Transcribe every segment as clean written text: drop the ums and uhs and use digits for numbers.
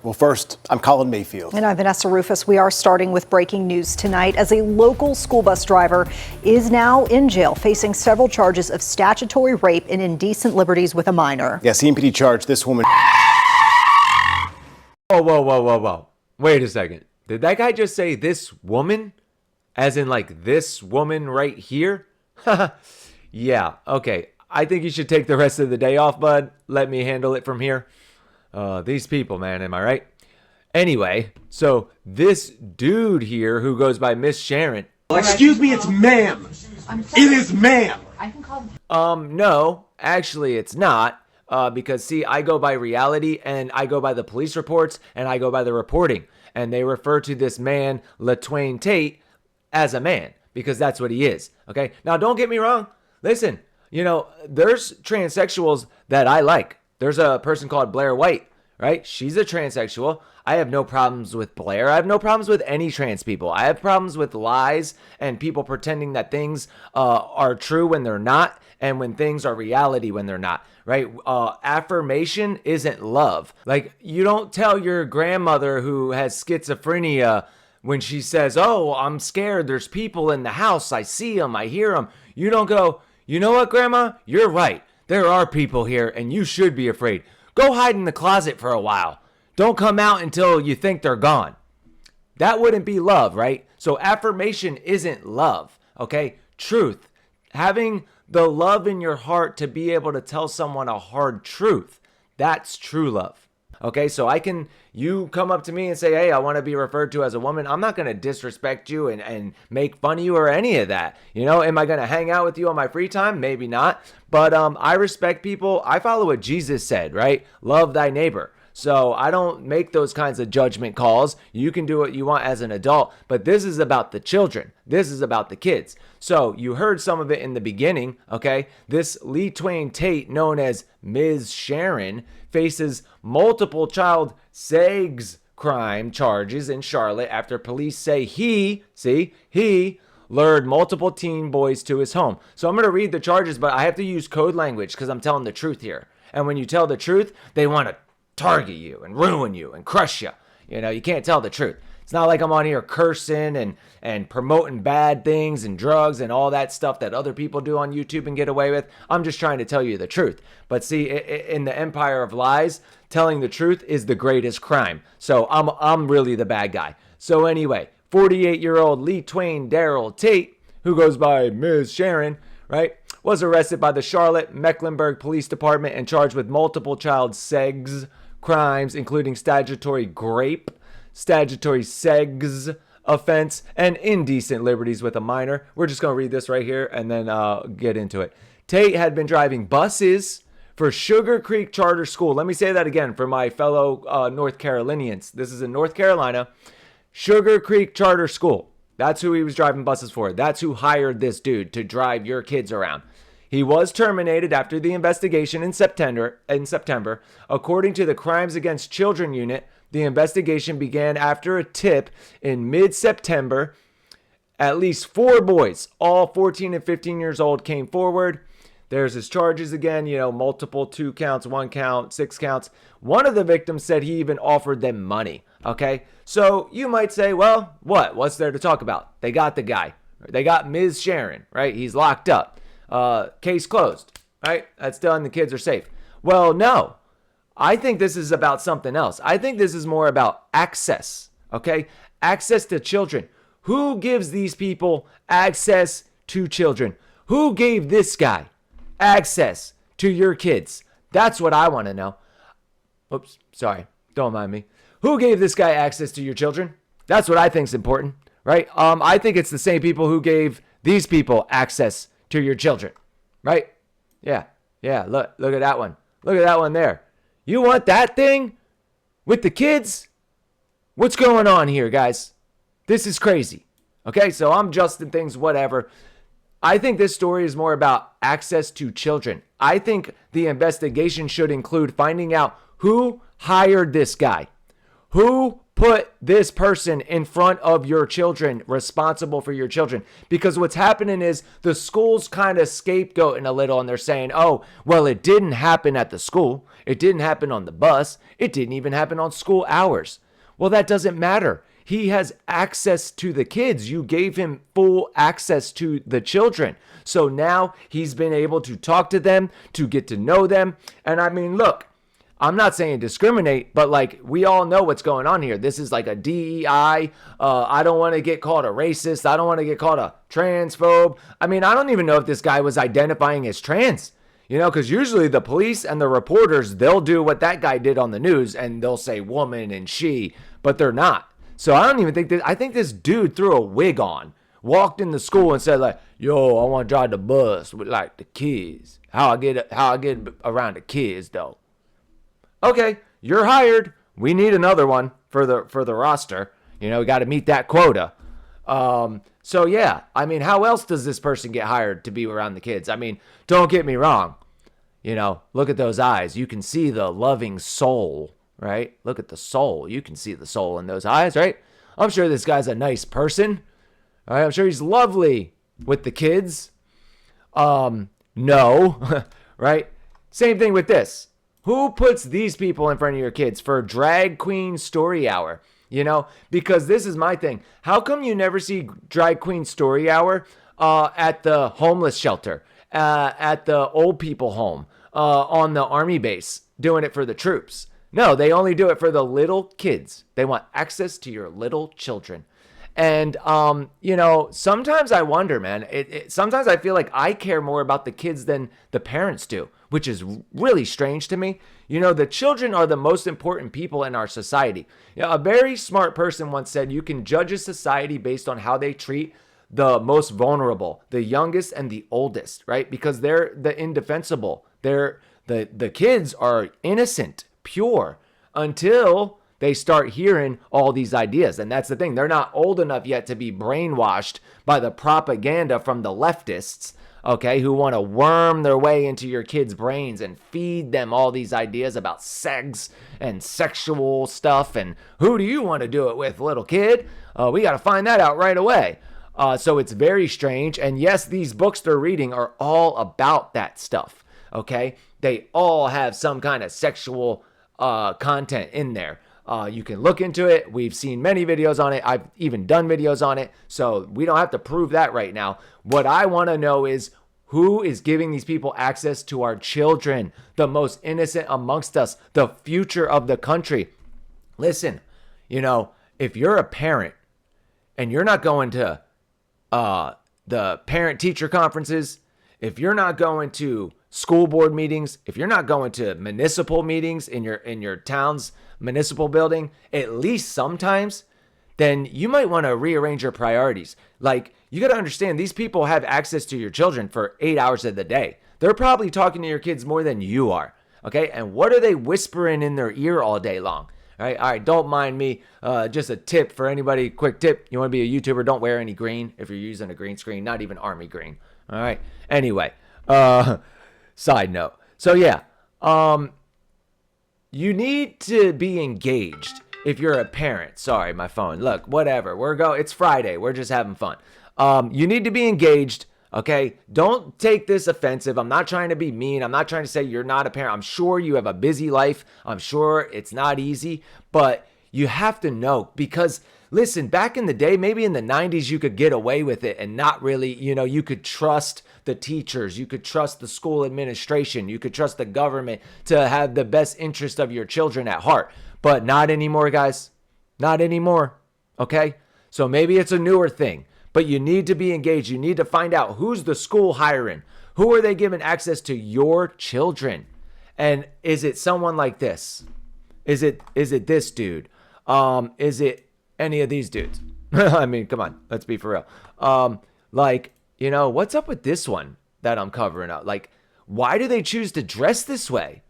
Well, first, I'm Colin Mayfield. And I'm Vanessa Rufus. We are starting with breaking news tonight as a local school bus driver is now in jail facing several charges of statutory rape and indecent liberties with a minor. Yes, CMPD charged this woman. Whoa. Wait a second. Did that guy just say this woman? As in like this woman right here? Yeah, okay. I think you should take the rest of the day off, bud. Let me handle it from here. These people, man, am I right? Anyway, so this dude here who goes by Miss Sharon. Excuse me, it's ma'am. It is ma'am. I can call him. No, actually it's not. Because see, I go by reality and I go by the police reports and I go by the reporting. And they refer to this man, Tate, as a man because that's what he is. Okay. Now, don't get me wrong. Listen, there's transsexuals that I like. There's a person called Blair White, right? She's a transsexual. I have no problems with Blair. I have no problems with any trans people. I have problems with lies and people pretending that things are true when they're not and when things are reality when they're not, right? Affirmation isn't love. Like, you don't tell your grandmother who has schizophrenia when she says, oh, I'm scared. There's people in the house. I see them. I hear them. You don't go, you know what, Grandma? You're right. There are people here and you should be afraid. Go hide in the closet for a while. Don't come out until you think they're gone. That wouldn't be love, right? So affirmation isn't love, okay? Truth. Having the love in your heart to be able to tell someone a hard truth. That's true love. Okay, so you come up to me and say, hey, I want to be referred to as a woman. I'm not going to disrespect you and make fun of you or any of that. Am I going to hang out with you on my free time? Maybe not. But I respect people. I follow what Jesus said, right? Love thy neighbor. So I don't make those kinds of judgment calls. You can do what you want as an adult, but this is about the children. This is about the kids. So you heard some of it in the beginning, okay? This Tate, known as Ms. Sharon, faces multiple child sex crime charges in Charlotte after police say he lured multiple teen boys to his home. So I'm going to read the charges, but I have to use code language because I'm telling the truth here. And when you tell the truth, they want to target you and ruin you and crush you. You can't tell the truth. It's not like I'm on here cursing and promoting bad things and drugs and all that stuff that other people do on YouTube and get away with. I'm just trying to tell you the truth. But see, in the empire of lies, telling the truth is the greatest crime. So I'm really the bad guy. So anyway, 48-year-old Daryl Tate, who goes by Ms. Sharon, right, was arrested by the Charlotte Mecklenburg Police Department and charged with multiple child sex crimes, including statutory rape, statutory sex offense, and indecent liberties with a minor. We're just going to read this right here and then get into it. Tate had been driving buses for Sugar Creek Charter School. Let me say that again for my fellow North Carolinians. This is in North Carolina. Sugar Creek Charter School. That's who he was driving buses for. That's who hired this dude to drive your kids around. He was terminated after the investigation in September. According to the Crimes Against Children Unit, the investigation began after a tip in mid-September. At least 4 boys, all 14 and 15 years old, came forward. There's his charges again, multiple 2 counts, 1 count, 6 counts. One of the victims said he even offered them money, okay? So you might say, well, what's there to talk about? They got the guy. They got Ms. Sharon, right? He's locked up. Case closed, right? That's done. The kids are safe. Well, no. I think this is about something else. I think this is more about access, okay? Access to children. Who gives these people access to children? Who gave this guy access to your kids? That's what I want to know. Oops, sorry. Don't mind me. Who gave this guy access to your children? That's what I think is important, right? I think it's the same people who gave these people access to your children, right? Yeah. Look at that one. Look at that one there. You want that thing with the kids? What's going on here, guys? This is crazy. Okay, so I'm Justin things, whatever. I think this story is more about access to children. I think the investigation should include finding out who hired this guy, who put this person in front of your children, responsible for your children. Because what's happening is the school's kind of scapegoating a little, and they're saying, oh, well, it didn't happen at the school. It didn't happen on the bus. It didn't even happen on school hours. Well, that doesn't matter. He has access to the kids. You gave him full access to the children. So now he's been able to talk to them, to get to know them. And I mean, look, I'm not saying discriminate, but like we all know what's going on here. This is like a DEI. I don't want to get called a racist. I don't want to get called a transphobe. I mean, I don't even know if this guy was identifying as trans, because usually the police and the reporters, they'll do what that guy did on the news and they'll say woman and she, but they're not. So I don't even think I think this dude threw a wig on, walked in the school and said like, yo, I want to drive the bus with like the kids. How I get around the kids though. Okay, you're hired. We need another one for the roster. We got to meet that quota. So yeah, I mean, how else does this person get hired to be around the kids? I mean, don't get me wrong. Look at those eyes. You can see the loving soul, right? Look at the soul. You can see the soul in those eyes, right? I'm sure this guy's a nice person. All right, I'm sure he's lovely with the kids. No, right? Same thing with this. Who puts these people in front of your kids for drag queen story hour? Because this is my thing. How come you never see drag queen story hour at the homeless shelter, at the old people home, on the army base, doing it for the troops? No, they only do it for the little kids. They want access to your little children. And, sometimes I wonder, man, sometimes I feel like I care more about the kids than the parents do, which is really strange to me. The children are the most important people in our society. A very smart person once said, you can judge a society based on how they treat the most vulnerable, the youngest and the oldest, right? Because they're the indefensible. The kids are innocent, pure, until they start hearing all these ideas. And that's the thing. They're not old enough yet to be brainwashed by the propaganda from the leftists, okay, who want to worm their way into your kids' brains and feed them all these ideas about sex and sexual stuff. And who do you want to do it with, little kid? We got to find that out right away. So it's very strange. And yes, these books they're reading are all about that stuff, okay? They all have some kind of sexual content in there. You can look into it. We've seen many videos on it. I've even done videos on it. So we don't have to prove that right now. What I want to know is who is giving these people access to our children, the most innocent amongst us, the future of the country. Listen, if you're a parent and you're not going to the parent-teacher conferences, if you're not going to school board meetings, if you're not going to municipal meetings in your town's municipal building, at least sometimes, then you might want to rearrange your priorities. Like, you got to understand, these people have access to your children for 8 hours of the day. They're probably talking to your kids more than you are. Okay. And what are they whispering in their ear all day long? All right. Don't mind me. Just a tip for anybody. Quick tip. You want to be a YouTuber? Don't wear any green if you're using a green screen, not even army green. All right. Anyway, side note. So yeah, you need to be engaged if you're a parent. Sorry, my phone. Look, whatever. It's Friday. We're just having fun. You need to be engaged. Okay, don't take this offensive. I'm not trying to be mean. I'm not trying to say you're not a parent. I'm sure you have a busy life. I'm sure it's not easy, but you have to know, because listen, back in the day, maybe in the 90s, you could get away with it and not really, you could trust the teachers. You could trust the school administration. You could trust the government to have the best interest of your children at heart, but not anymore, guys. Not anymore. Okay, so maybe it's a newer thing. But you need to be engaged. You need to find out who's the school hiring. Who are they giving access to your children? And is it someone like this? Is it this dude? Is it any of these dudes? I mean, come on, let's be for real. What's up with this one that I'm covering up? Like, why do they choose to dress this way?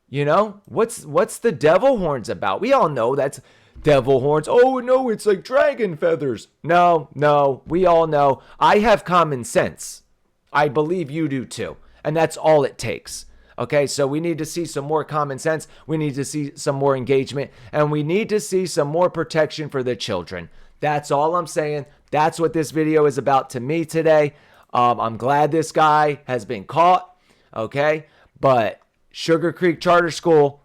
What's the devil horns about? We all know that's devil horns. Oh no, it's like dragon feathers. No, we all know. I have common sense. I believe you do too. And that's all it takes. Okay, so we need to see some more common sense. We need to see some more engagement, and we need to see some more protection for the children. That's all I'm saying. That's what this video is about to me today. I'm glad this guy has been caught, okay? But Sugar Creek Charter School,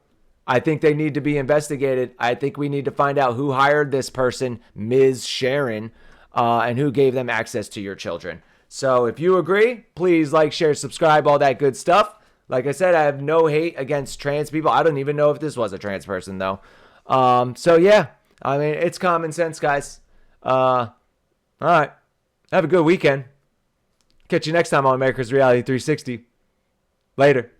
I think they need to be investigated. I think we need to find out who hired this person, Ms. Sharon, and who gave them access to your children. So if you agree, please like, share, subscribe, all that good stuff. Like I said, I have no hate against trans people. I don't even know if this was a trans person, though. So, yeah. I mean, it's common sense, guys. All right. Have a good weekend. Catch you next time on America's Reality 360. Later.